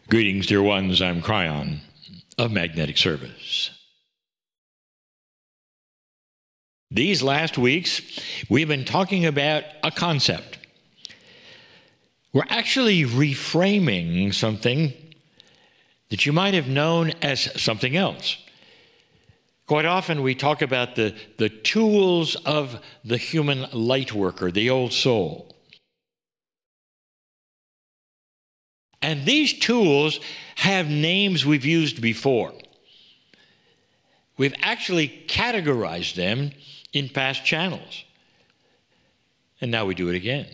Greetings, dear ones. I'm Kryon of Magnetic Service. These last weeks, we've been talking about a concept. We're actually reframing something that you might have known as something else. Quite often we talk about the tools of the human Lightworker, the old soul. And these tools have names we've used before. We've actually categorized them in past channels. And now we do it again.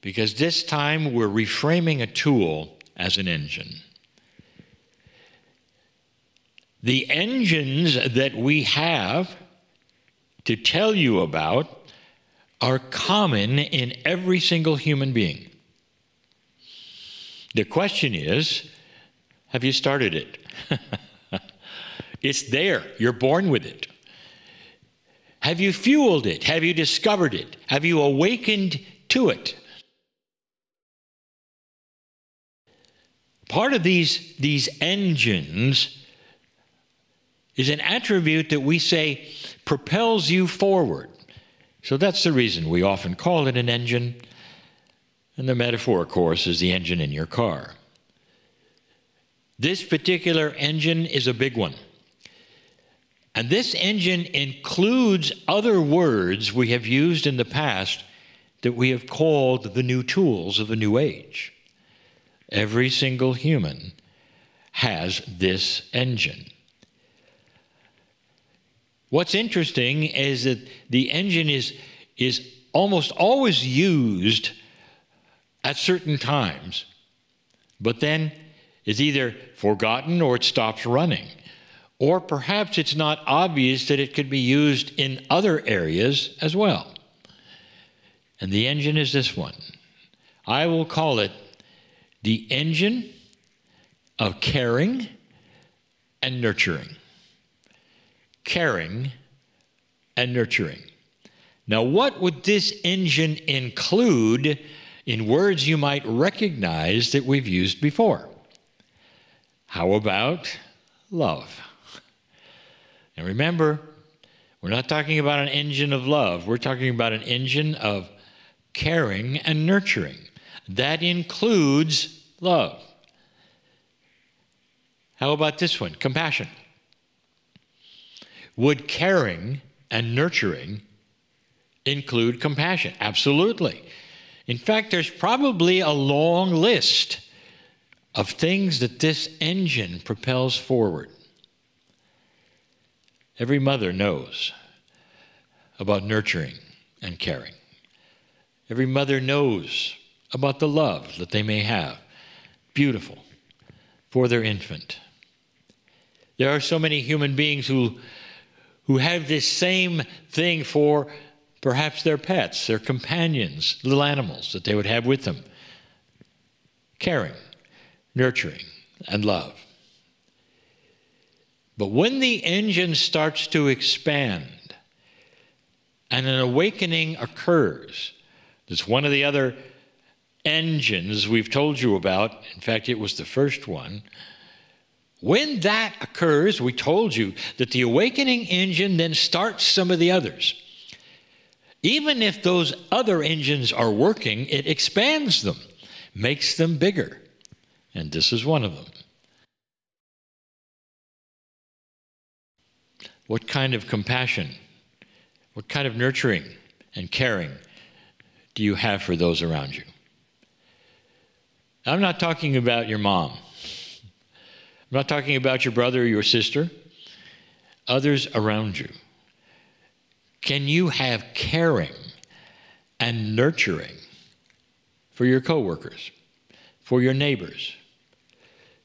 Because this time we're reframing a tool as an engine. The engines that we have to tell you about are common in every single human being. The question is, have you started it? It's there. You're born with it. Have you fueled it? Have you discovered it? Have you awakened to it? Part of these engines is an attribute that we say propels you forward. So that's the reason we often call it an engine. And the metaphor, of course, is the engine in your car. This particular engine is a big one. And this engine includes other words we have used in the past that we have called the new tools of the new age. Every single human has this engine. What's interesting is that the engine is almost always used at certain times, but then is either forgotten or it stops running. Or perhaps it's not obvious that it could be used in other areas as well. And the engine is this one. I will call it the engine of caring and nurturing. Caring and nurturing. Now, what would this engine include in words you might recognize that we've used before? How about love? And remember, we're not talking about an engine of love. We're talking about an engine of caring and nurturing. That includes love. How about this one? Compassion. Would caring and nurturing include compassion? Absolutely. In fact, there's probably a long list of things that this engine propels forward. Every mother knows about nurturing and caring. Every mother knows about the love that they may have, beautiful, for their infant. There are so many human beings who have this same thing for perhaps their pets, their companions, little animals that they would have with them. Caring, nurturing, and love. But when the engine starts to expand and an awakening occurs, that's one of the other engines we've told you about. In fact, it was the first one. When that occurs, we told you that the awakening engine then starts some of the others. Even if those other engines are working, it expands them, makes them bigger. And this is one of them. What kind of compassion, what kind of nurturing and caring do you have for those around you? I'm not talking about your mom. I'm not talking about your brother or your sister. Others around you. Can you have caring and nurturing for your coworkers, for your neighbors?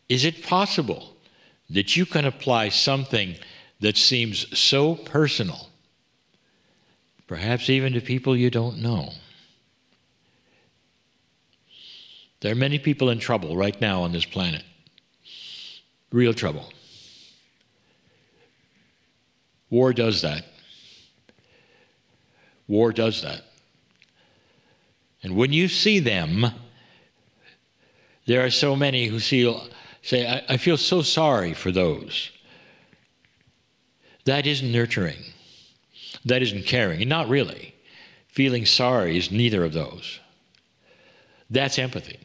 Is it possible that you can apply something that seems so personal, perhaps even to people you don't know? There are many people in trouble right now on this planet. Real trouble. War does that. War does that. And when you see them, There are so many who say, I feel so sorry for those. That isn't nurturing. That isn't caring. And not really. Feeling sorry is neither of those. That's empathy.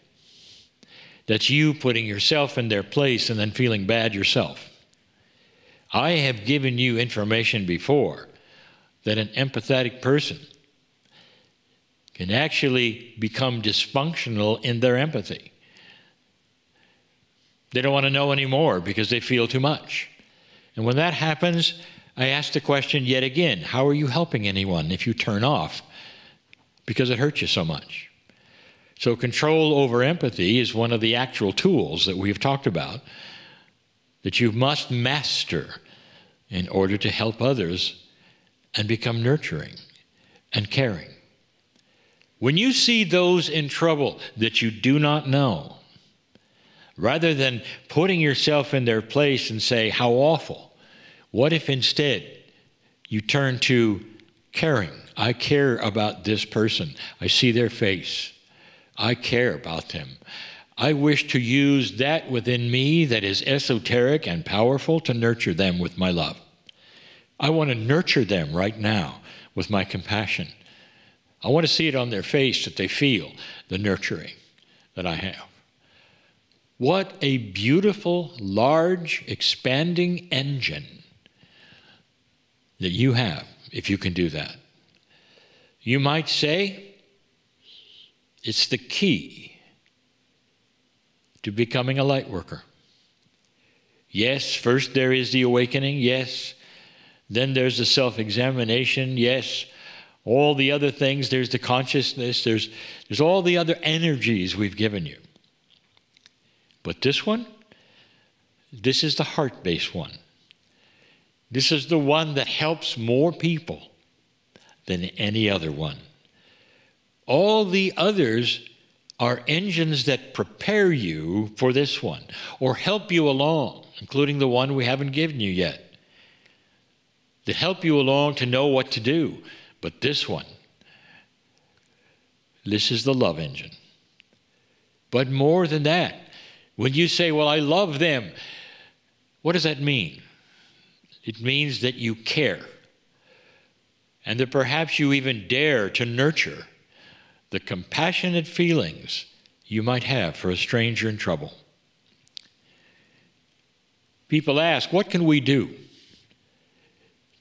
That's you putting yourself in their place and then feeling bad yourself. I have given you information before that an empathetic person can actually become dysfunctional in their empathy. They don't want to know anymore because they feel too much. And when that happens, I ask the question yet again, how are you helping anyone if you turn off because it hurts you so much? So control over empathy is one of the actual tools that we've talked about that you must master in order to help others and become nurturing and caring. When you see those in trouble that you do not know, rather than putting yourself in their place and say, how awful, what if instead you turn to caring? I care about this person. I see their face. I care about them. I wish to use that within me that is esoteric and powerful to nurture them with my love. I want to nurture them right now with my compassion. I want to see it on their face that they feel the nurturing that I have. What a beautiful, large, expanding engine that you have if you can do that. You might say it's the key to becoming a light worker. Yes, first there is the awakening, yes. Then there's the self-examination, yes. All the other things, there's the consciousness, there's all the other energies we've given you. But this one, this is the heart-based one. This is the one that helps more people than any other one. All the others are engines that prepare you for this one or help you along, including the one we haven't given you yet, that help you along to know what to do. But this one, this is the love engine. But more than that, when you say, well, I love them, what does that mean? It means that you care and that perhaps you even dare to nurture the compassionate feelings you might have for a stranger in trouble. People ask, what can we do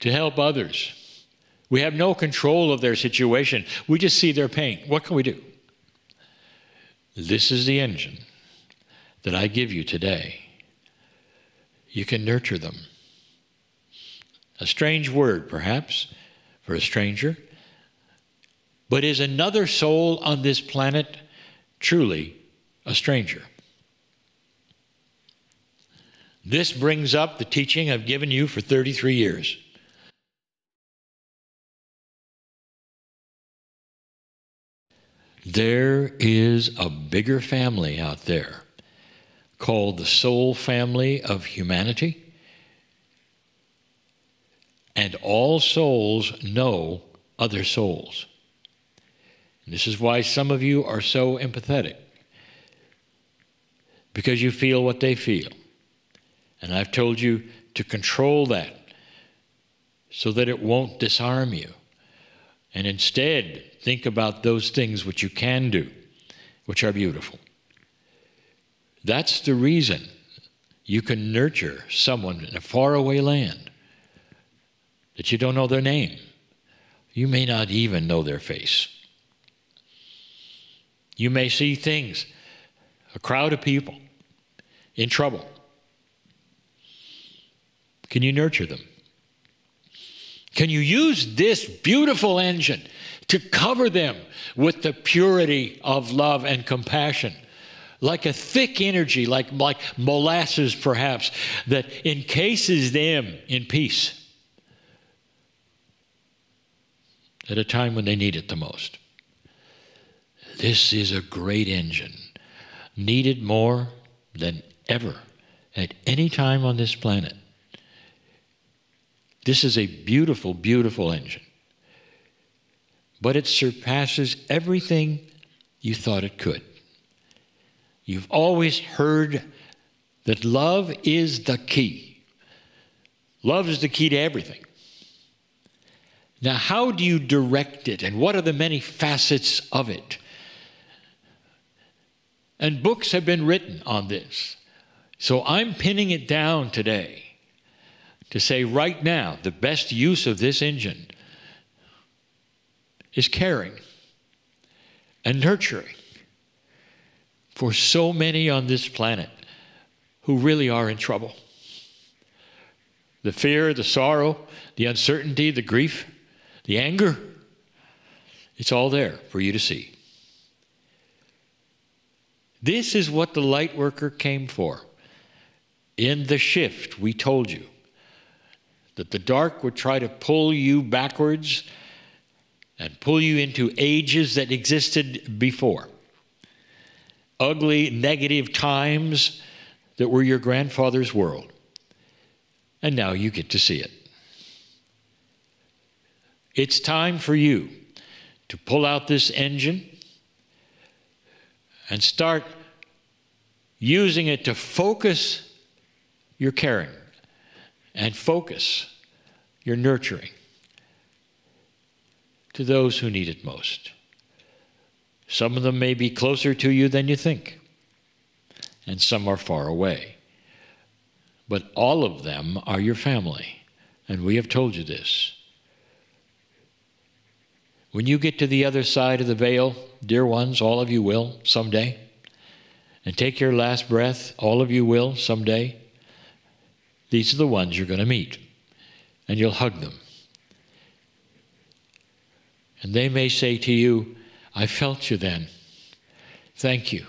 to help others? We have no control of their situation. We just see their pain. What can we do? This is the engine that I give you today. You can nurture them. A strange word, perhaps, for a stranger, but is another soul on this planet truly a stranger? This brings up the teaching I've given you for 33 years. There is a bigger family out there called the soul family of humanity. And all souls know other souls. And this is why some of you are so empathetic, because you feel what they feel. And I've told you to control that so that it won't disarm you. And instead, think about those things which you can do, which are beautiful. That's the reason you can nurture someone in a faraway land that you don't know their name. You may not even know their face. You may see things, a crowd of people in trouble. Can you nurture them? Can you use this beautiful engine to cover them with the purity of love and compassion? Like a thick energy, like molasses perhaps, that encases them in peace at a time when they need it the most. This is a great engine, needed more than ever at any time on this planet. This is a beautiful, beautiful engine. But it surpasses everything you thought it could. You've always heard that love is the key. Love is the key to everything. Now, how do you direct it, and what are the many facets of it? And books have been written on this. So I'm pinning it down today to say right now, the best use of this engine is caring and nurturing for so many on this planet who really are in trouble. The fear, the sorrow, the uncertainty, the grief, the anger, it's all there for you to see. This is what the Lightworker came for. In the shift, we told you that the dark would try to pull you backwards and pull you into ages that existed before. Ugly, negative times that were your grandfather's world. And now you get to see it. It's time for you to pull out this engine and start using it to focus your caring and focus your nurturing to those who need it most. Some of them may be closer to you than you think, and some are far away. But all of them are your family, and we have told you this. When you get to the other side of the veil, dear ones, all of you will someday, and take your last breath, all of you will someday, these are the ones you're going to meet, and you'll hug them. And they may say to you, I felt you then. Thank you.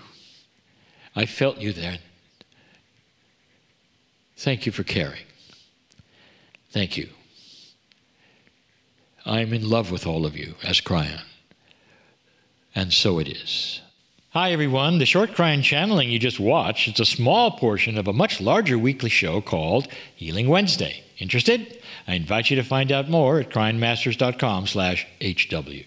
I felt you then. Thank you for caring. Thank you. I'm in love with all of you as Kryon. And so it is. Hi, everyone. The short Kryon channeling you just watched is a small portion of a much larger weekly show called Healing Wednesday. Interested? I invite you to find out more at KryonMasters.com/HW.